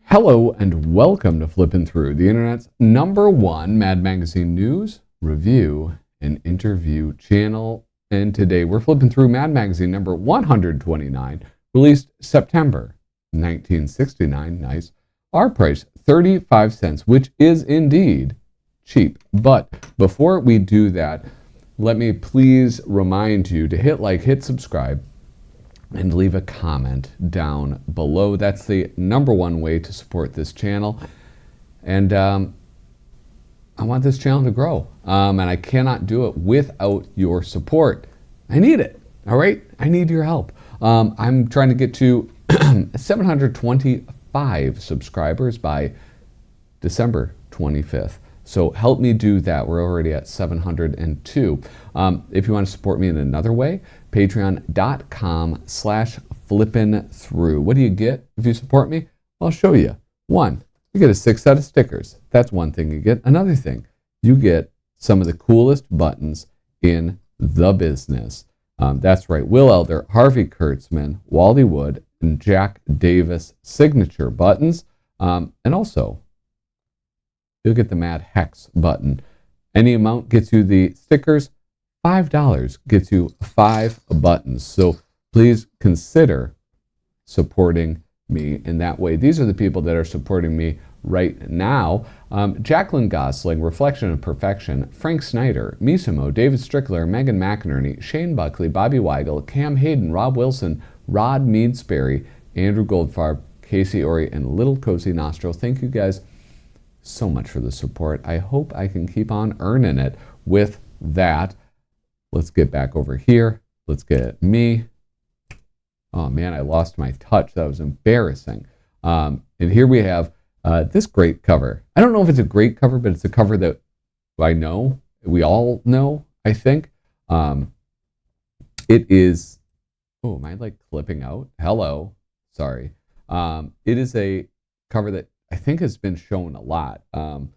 Hello and welcome to Flippin Through, the internet's #1 Mad Magazine news, review, and interview channel. And today we're flipping through Mad Magazine number 129, released September 1969. Nice. Our price, 35 cents, which is indeed cheap. But before we do that, let me please remind you to hit like, hit subscribe, and leave a comment down below. That's the #1 way to support this channel. And I want this channel to grow. And I cannot do it without your support. I need it, all right? I need your help. I'm trying to get to 725 subscribers by December 25th. So help me do that. We're already at 702. If you want to support me in another way, patreon.com/flippinthrough. What do you get if you support me? I'll show you. One, you get a 6 set of stickers. That's one thing you get. Another thing, you get some of the coolest buttons in the business. That's right, Will Elder, Harvey Kurtzman, Wally Wood, and Jack Davis signature buttons. And also, you'll get the Mad Hex button. Any amount gets you the stickers. $5 gets you 5 buttons. So please consider supporting me in that way. These are the people that are supporting me right now. Jacqueline Gosling, Reflection of Perfection, Frank Snyder, Misimo, David Strickler, Megan McInerney, Shane Buckley, Bobby Weigel, Cam Hayden, Rob Wilson, Rod Meadsbury, Andrew Goldfarb, Casey Ori, and Little Cozy Nostril. Thank you guys so much for the support. I hope I can keep on earning it. With that, let's get back over here. Let's get me. Oh man, I lost my touch. That was embarrassing. And here we have this great cover. I don't know if it's a great cover, but it's a cover that I know, we all know, I think. It is, oh, am I like clipping out? Hello, sorry. It is a cover that I think has been shown a lot. I'm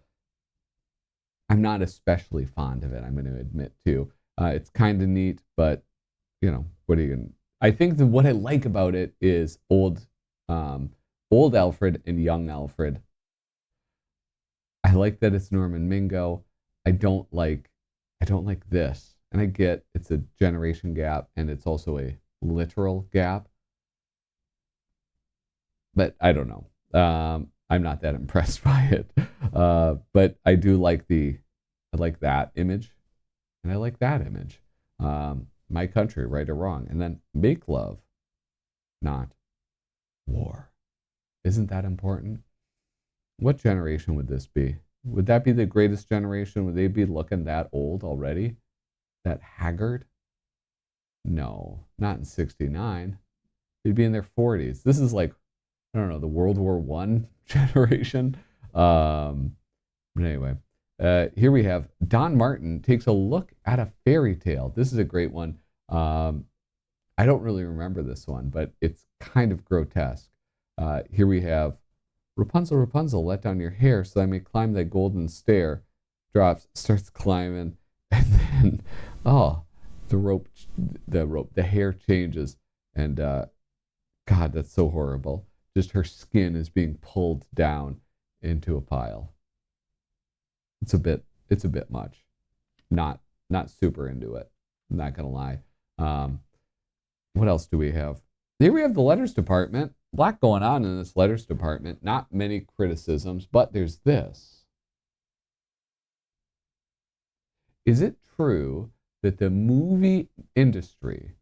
not especially fond of it, I'm going to admit too. It's kind of neat, but you know, what are you going to, I think that what I like about it is old Alfred and young Alfred. I like that it's Norman Mingo. I don't like this. And I get it's a generation gap and it's also a literal gap. But I don't know. I'm not that impressed by it. But I do like I like that image. And I like that image. My country, right or wrong. And then make love, not war. Isn't that important? What generation would this be? Would that be the greatest generation? Would they be looking that old already? That haggard? No, not in 69. They'd be in their 40s. This is like, I don't know, the World War I generation. But anyway, here we have Don Martin takes a look at a fairy tale. This is a great one. I don't really remember this one, but it's kind of grotesque. Here we have Rapunzel, Rapunzel, let down your hair so I may climb thy golden stair. Drops, starts climbing, and then, oh, the hair changes, and God, that's so horrible. Just her skin is being pulled down into a pile. It's a bit much. Not super into it. I'm not gonna lie. What else do we have? Here we have the letters department. A lot going on in this letters department. Not many criticisms, but there's this. Is it true that the movie industry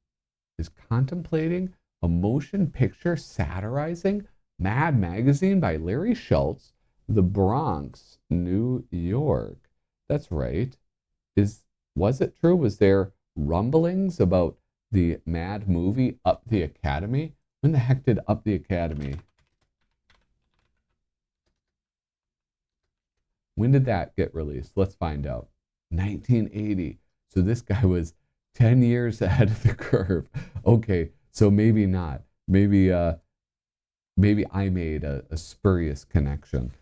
is contemplating a motion picture satirizing Mad Magazine by Larry Schultz, The Bronx, New York? That's right. Was it true? Was there rumblings about the Mad movie Up the Academy? When the heck did Up the Academy? When did that get released? Let's find out. 1980. So this guy was 10 years ahead of the curve. Okay, so maybe not. Maybe I made a spurious connection.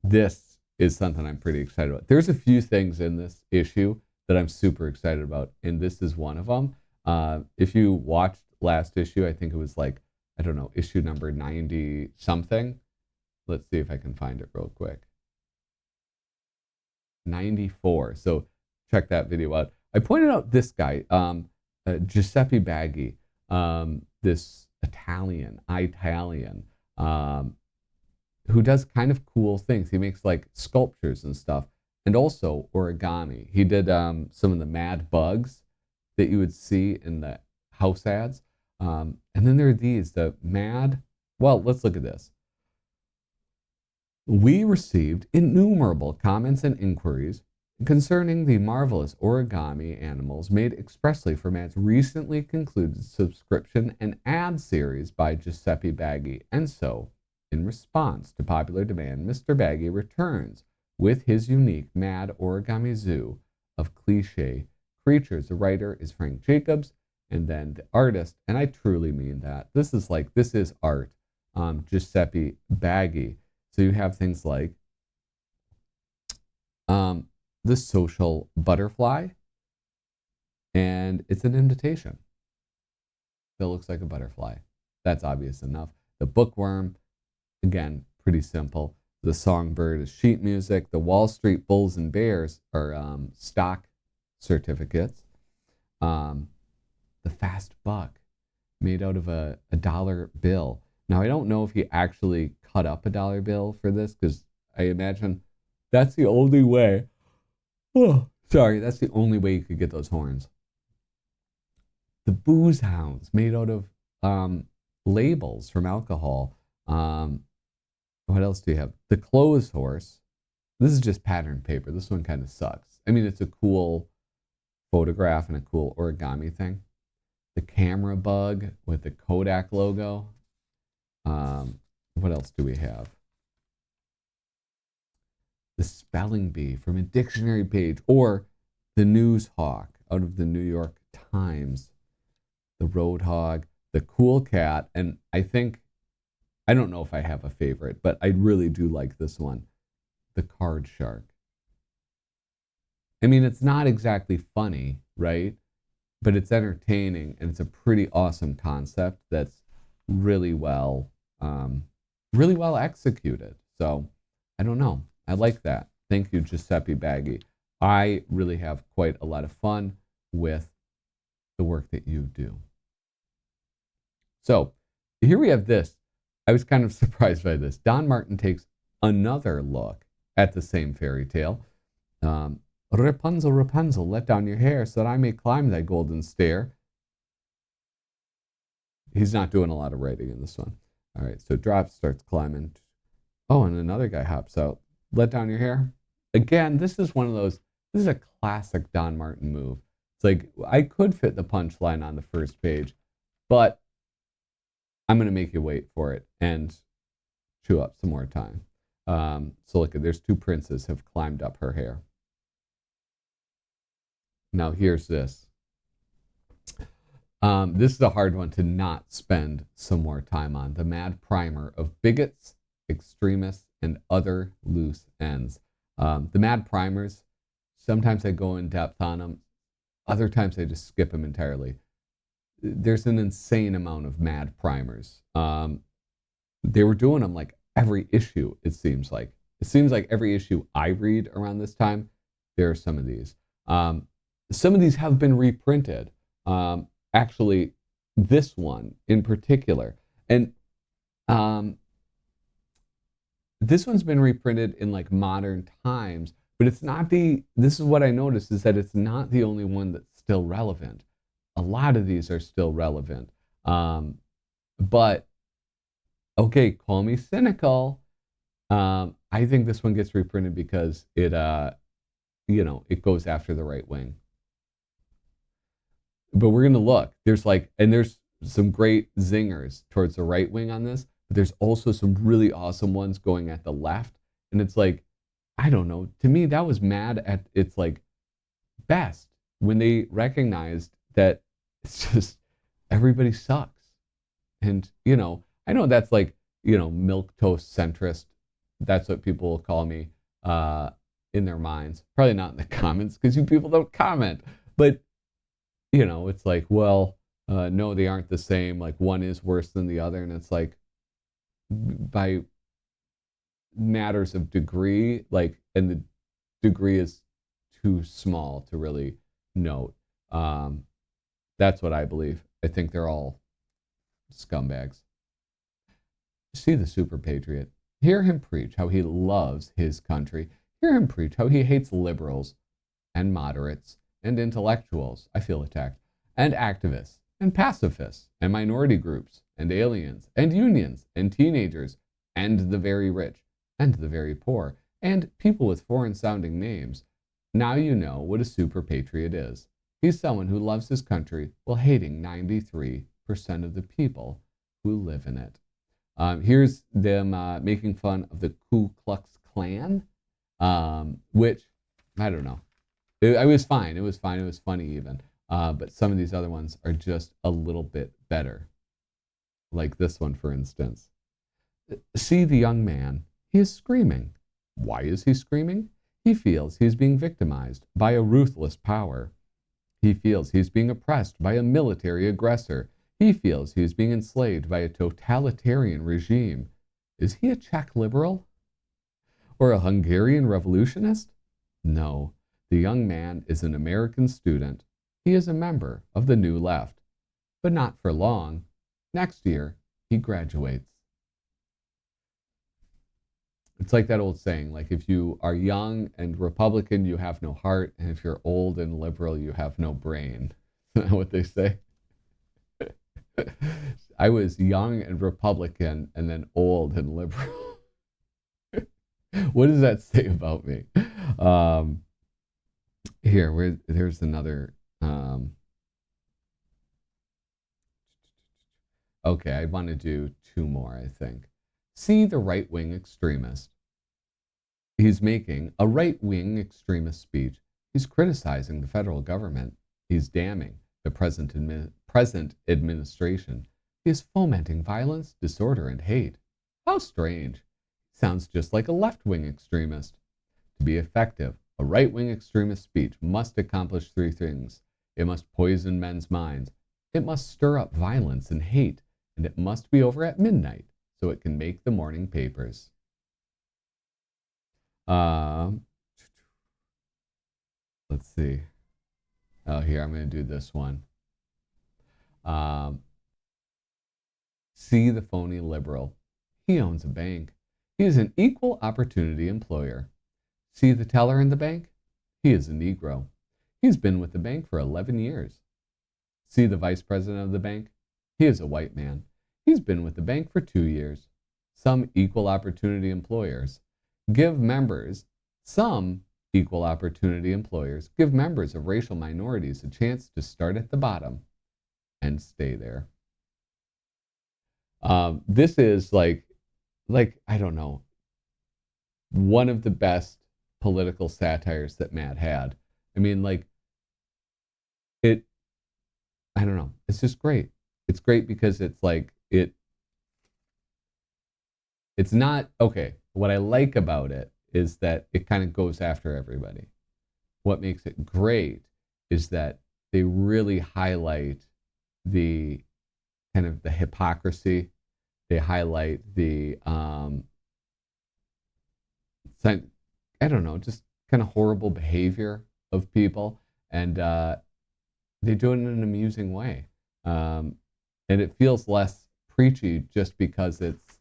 This is something I'm pretty excited about. There's a few things in this issue that I'm super excited about, and this is one of them. If you watched last issue, I think it was like, I don't know, issue number 90 something. Let's see if I can find it real quick. 94. So check that video out. I pointed out this guy, Giuseppe Baggi, this Italian, who does kind of cool things. He makes like sculptures and stuff, and also origami. He did some of the mad bugs that you would see in the house ads. And then there are these, the mad, well, let's look at this. We received innumerable comments and inquiries concerning the marvelous origami animals made expressly for MAD's recently concluded subscription and ad series by Giuseppe Baggi. And so, in response to popular demand, Mr. Baggi returns with his unique MAD origami zoo of cliche creatures. The writer is Frank Jacobs, and then the artist, and I truly mean that, this is art, Giuseppe Baggi. So you have things like the social butterfly, and it's an invitation that looks like a butterfly. That's obvious enough. The bookworm, again, pretty simple. The songbird is sheet music. The Wall Street Bulls and Bears are stock certificates. The fast buck, made out of a dollar bill. Now, I don't know if he actually cut up a dollar bill for this, because I imagine that's the only way. That's the only way you could get those horns. The booze hounds, made out of labels from alcohol. What else do you have? The clothes horse. This is just patterned paper. This one kind of sucks. I mean, it's a cool photograph and a cool origami thing. The camera bug with the Kodak logo. What else do we have? The spelling bee from a dictionary page, or the news hawk out of the New York Times. The road hog, the cool cat, and I don't know if I have a favorite, but I really do like this one. The card shark. I mean, it's not exactly funny, right? But it's entertaining, and it's a pretty awesome concept that's really well executed. So I don't know. I like that. Thank you, Giuseppe Baggi. I really have quite a lot of fun with the work that you do. So here we have this. I was kind of surprised by this. Don Martin takes another look at the same fairy tale. Rapunzel, Rapunzel, let down your hair so that I may climb thy golden stair. He's not doing a lot of writing in this one. All right, so drops, starts climbing. Oh, and another guy hops out. Let down your hair. Again, this is a classic Don Martin move. It's like, I could fit the punchline on the first page, but I'm going to make you wait for it and chew up some more time. So look, there's two princes have climbed up her hair. Now here's this. This is a hard one to not spend some more time on. The mad primer of bigots, extremists, and other loose ends. The mad primers, sometimes I go in depth on them. Other times I just skip them entirely. There's an insane amount of mad primers. They were doing them like every issue, it seems like. It seems like every issue I read around this time, there are some of these. Some of these have been reprinted. Actually, this one in particular. And this one's been reprinted in like modern times, but it's not this is what I noticed, is that it's not the only one that's still relevant. A lot of these are still relevant. But, okay, call me cynical. I think this one gets reprinted because it goes after the right wing. But we're going to look. There's some great zingers towards the right wing on this, but there's also some really awesome ones going at the left. And it's like, I don't know. To me, that was mad at its like best when they recognized that it's just everybody sucks. And, I know that's like, milquetoast centrist. That's what people will call me in their minds. Probably not in the comments because you people don't comment. But It's like, well, no, they aren't the same. Like one is worse than the other. And it's like by matters of degree, like, and the degree is too small to really note. Um, that's what I believe. I think they're all scumbags. See the super patriot. Hear him preach how he loves his country. Hear him preach how he hates liberals and moderates and intellectuals. I feel attacked. And activists and pacifists and minority groups and aliens and unions and teenagers and the very rich and the very poor and people with foreign sounding names. Now you know what a super patriot is. He's someone who loves his country while hating 93% of the people who live in it. Here's them making fun of the Ku Klux Klan, which, I don't know. It was fine. It was fine. It was funny even. But some of these other ones are just a little bit better. Like this one, for instance. See the young man. He is screaming. Why is he screaming? He feels he's being victimized by a ruthless power. He feels he's being oppressed by a military aggressor. He feels he is being enslaved by a totalitarian regime. Is he a Czech liberal? Or a Hungarian revolutionist? No, the young man is an American student. He is a member of the New Left. But not for long. Next year, he graduates. It's like that old saying, like if you are young and Republican, you have no heart, and if you're old and liberal, you have no brain. Isn't that what they say? I was young and Republican and then old and liberal. What does that say about me? There's another. Okay, I want to do two more, I think. See the right wing extremist. He's making a right wing extremist speech. He's criticizing the federal government. He's damning the present administration. He is fomenting violence, disorder, and hate. How strange. Sounds just like a left wing extremist. To be effective, a right wing extremist speech must accomplish three things. It must poison men's minds. It must stir up violence and hate. And it must be over at midnight so it can make the morning papers. Let's see. Oh, here, I'm going to do this one. See the phony liberal. He owns a bank. He is an equal opportunity employer. See the teller in the bank? He is a Negro. He's been with the bank for 11 years. See the vice president of the bank? He is a white man. He's been with the bank for 2 years. Some equal opportunity employers give members, some equal opportunity employers give members of racial minorities a chance to start at the bottom and stay there. This is like I don't know, one of the best political satires that Matt had. I mean, like it. I don't know. It's just great. It's great because it's like it's not okay. What I like about it is that it kind of goes after everybody. What makes it great is that they really highlight the kind of the hypocrisy. They highlight the I don't know, just kind of horrible behavior of people, and they do it in an amusing way, and it feels less preachy just because it's,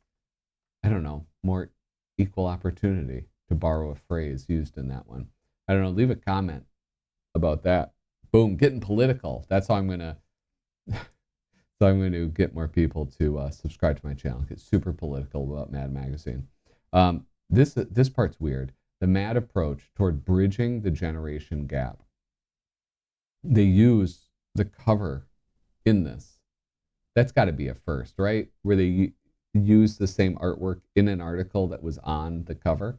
I don't know, more equal opportunity, to borrow a phrase used in that one. I don't know. Leave a comment about that. Boom, getting political. That's how I'm gonna. So I'm going to get more people to subscribe to my channel. Get super political about Mad Magazine. This part's weird. The Mad approach toward bridging the generation gap. They use the cover in this. That's got to be a first, right? Where they use the same artwork in an article that was on the cover.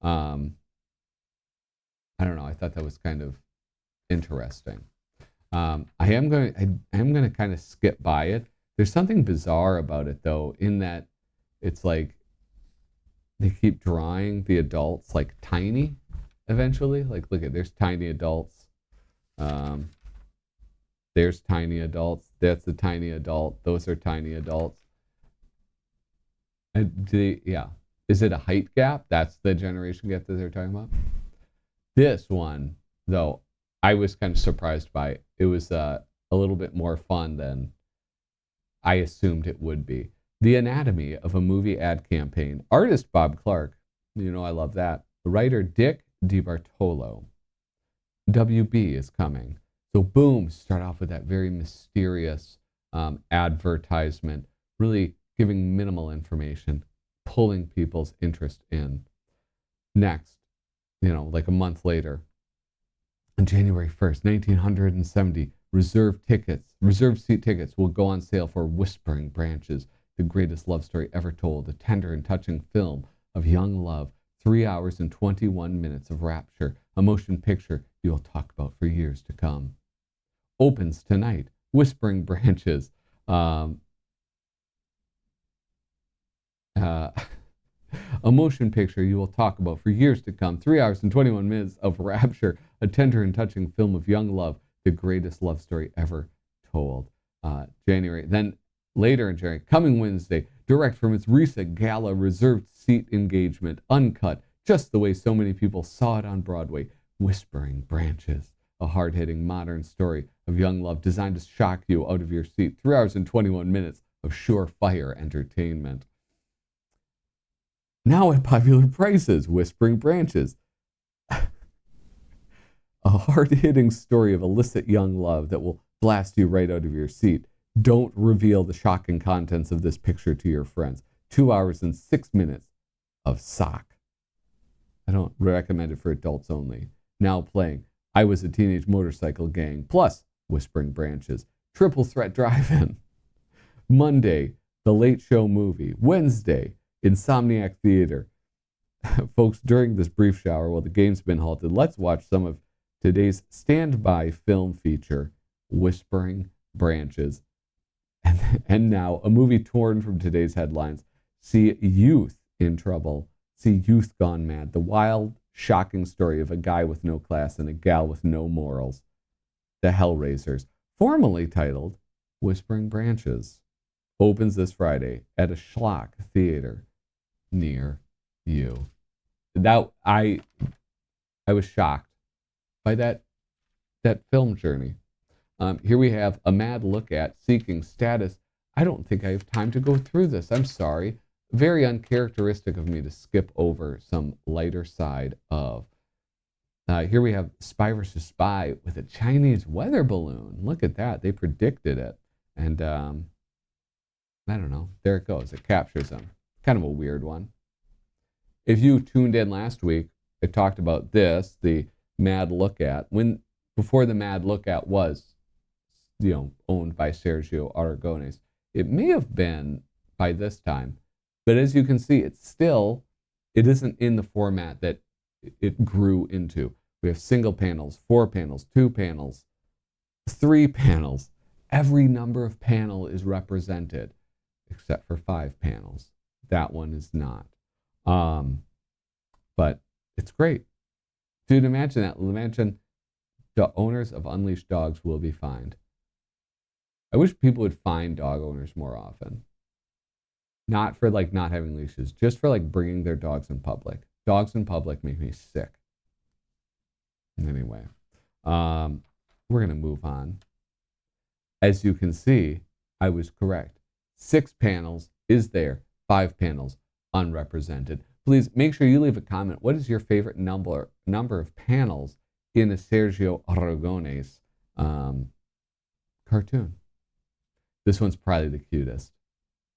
I don't know. I thought that was kind of interesting. I am going to kind of skip by it. There's something bizarre about it though, in that it's like they keep drawing the adults like tiny eventually. Like look at, there's tiny adults. There's tiny adults. That's a tiny adult. Those are tiny adults. And yeah. Is it a height gap? That's the generation gap that they're talking about. This one, though, I was kind of surprised by it. It was a little bit more fun than I assumed it would be. The anatomy of a movie ad campaign. Artist Bob Clark. You know, I love that. Writer Dick DiBartolo. WB is coming. So boom, start off with that very mysterious advertisement, really giving minimal information, pulling people's interest in. Next, you know, like a month later, on January 1st, 1970, reserved seat tickets will go on sale for Whispering Branches, the greatest love story ever told, a tender and touching film of young love, 3 hours and 21 minutes of rapture, a motion picture you'll talk about for years to come. Opens tonight, Whispering Branches. A motion picture you will talk about for years to come. 3 hours and 21 minutes of rapture, a tender and touching film of young love, the greatest love story ever told. January. Then later in January, coming Wednesday, direct from its recent gala reserved seat engagement, uncut, just the way so many people saw it on Broadway. Whispering Branches, a hard-hitting modern story of young love designed to shock you out of your seat. 3 hours and 21 minutes of surefire entertainment. Now at popular prices, Whispering Branches. A hard-hitting story of illicit young love that will blast you right out of your seat. Don't reveal the shocking contents of this picture to your friends. 2 hours and 6 minutes of sock. I don't recommend it for adults only. Now playing I Was a Teenage Motorcycle Gang, plus Whispering Branches. Triple Threat Drive-In. Monday, The Late Show Movie. Wednesday, Insomniac Theater. Folks, during this brief shower while the game's been halted, let's watch some of today's standby film feature, Whispering Branches. And now, a movie torn from today's headlines. See Youth in Trouble. See Youth Gone Mad. The wild, shocking story of a guy with no class and a gal with no morals. The Hellraisers, formerly titled Whispering Branches, opens this Friday at a schlock theater near you. That I was shocked by that film journey. Here we have a mad look at Seeking Status. I don't think I have time to go through this. I'm sorry. Very uncharacteristic of me to skip over some lighter side of. Here we have Spy versus Spy with a Chinese weather balloon. Look at that. They predicted it. And I don't know. There it goes. It captures them. Kind of a weird one. If you tuned in last week, I talked about this, the Mad Look At. Before the Mad Look At was, owned by Sergio Aragones. It may have been by this time, but as you can see, it isn't in the format that it grew into. We have single panels, 4 panels, 2 panels, 3 panels. Every number of panel is represented, except for 5 panels. That one is not. But it's great. Dude, imagine that. Imagine the owners of unleashed dogs will be fined. I wish people would fine dog owners more often. Not for not having leashes, just for bringing their dogs in public. Dogs in public make me sick. Anyway, we're going to move on. As you can see, I was correct. 6 panels is there, 5 panels unrepresented. Please make sure you leave a comment. What is your favorite number of panels in a Sergio Aragones cartoon? This one's probably the cutest.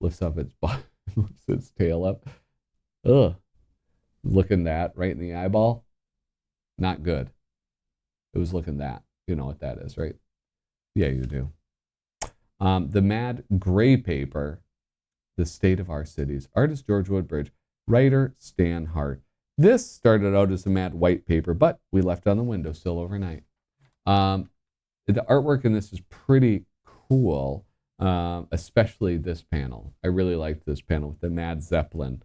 Lifts up its butt, lifts its tail up. Ugh. Looking that right in the eyeball. Not good. It was looking that. You know what that is, right? Yeah, you do. The Mad Gray Paper, The State of Our Cities. Artist George Woodbridge. Writer Stan Hart. This started out as a Mad White Paper, but we left it on the windowsill overnight. The artwork in this is pretty cool, especially this panel. I really liked this panel with the Mad Zeppelin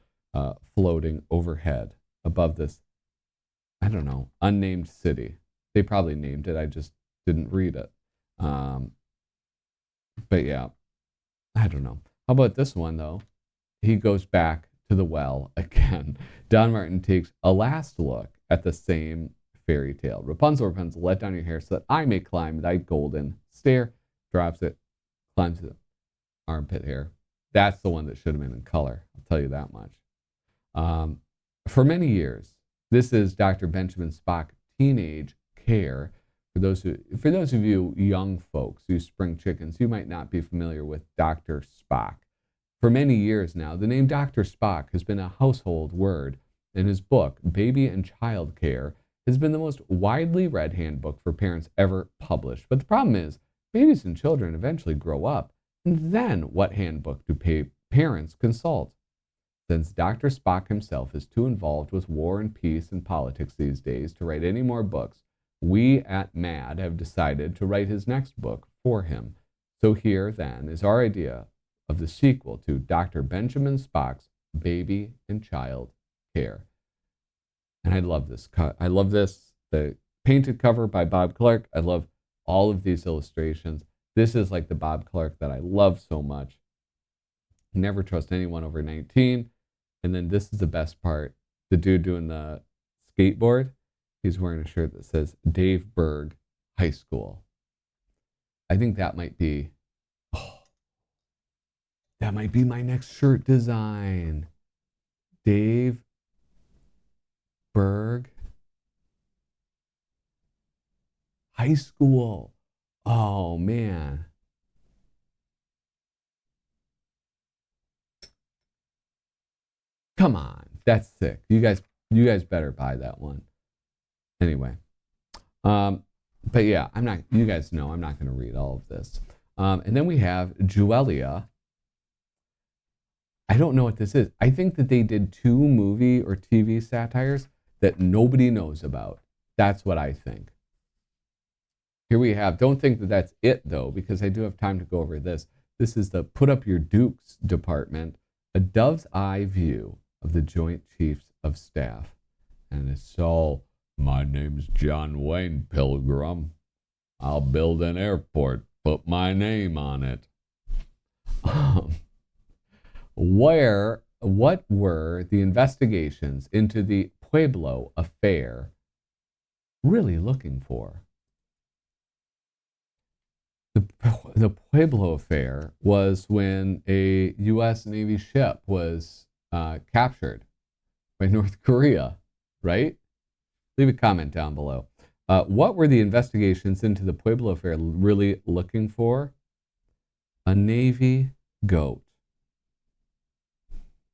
floating overhead above this, I don't know, unnamed city. They probably named it. I just didn't read it. But yeah, I don't know. How about this one, though? He goes back to the well again. Don Martin takes a last look at the same fairy tale. Rapunzel, Rapunzel, let down your hair so that I may climb thy golden stair. Drops it, climbs the armpit hair. That's the one that should have been in color. I'll tell you that much. For many years, this is Dr. Benjamin Spock teenage care. For those of you young folks who spring chickens, you might not be familiar with Dr. Spock. For many years now, the name Dr. Spock has been a household word, and his book, Baby and Child Care, has been the most widely read handbook for parents ever published. But the problem is, babies and children eventually grow up, and then what handbook do parents consult? Since Dr. Spock himself is too involved with war and peace and politics these days to write any more books, we at MAD have decided to write his next book for him. So here, then, is our idea of the sequel to Dr. Benjamin Spock's Baby and Child Care. And I love this. I love this. The painted cover by Bob Clark. I love all of these illustrations. This is like the Bob Clark that I love so much. Never trust anyone over 19. And then this is the best part. The dude doing the skateboard, he's wearing a shirt that says Dave Berg High School. I think that might be my next shirt design. Dave Berg High School. Oh man. Come on. That's sick. You guys better buy that one. Anyway. But yeah, you guys know I'm not going to read all of this. And then we have Juelia. I don't know what this is. I think that they did 2 movie or TV satires that nobody knows about. That's what I think. Here we have, don't think that that's it though, because I do have time to go over this. This is the Put Up Your Dukes department, a dove's eye view of the Joint Chiefs of Staff. And it's so, my name's John Wayne Pilgrim. I'll build an airport, put my name on it. What were the investigations into the Pueblo affair really looking for? The Pueblo affair was when a U.S. Navy ship was captured by North Korea, right? Leave a comment down below. What were the investigations into the Pueblo affair really looking for? A Navy goat.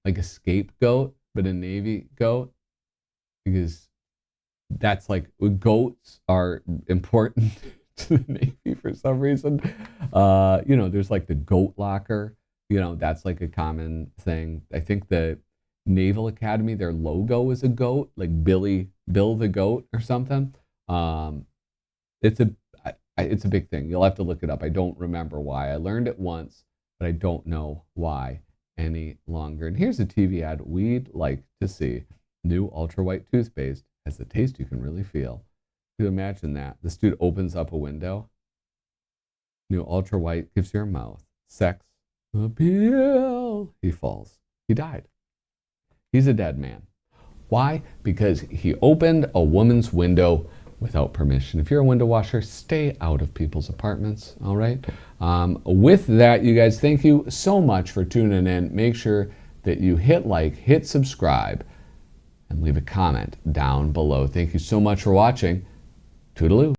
Like a scapegoat, but a Navy goat. Because that's like, goats are important to the Navy for some reason. There's like the goat locker. That's like a common thing. I think the Naval Academy, their logo is a goat, like Bill the Goat or something. It's a big thing. You'll have to look it up. I don't remember why. I learned it once, but I don't know why any longer. And here's a TV ad we'd like to see. New ultra white toothpaste has the taste you can really feel. You imagine that. This dude opens up a window. New ultra white gives your mouth sex appeal. He falls. He died. He's a dead man. Why? Because he opened a woman's window without permission. If you're a window washer, stay out of people's apartments, all right? With that, you guys, thank you so much for tuning in. Make sure that you hit like, hit subscribe, and leave a comment down below. Thank you so much for watching. Toodaloo.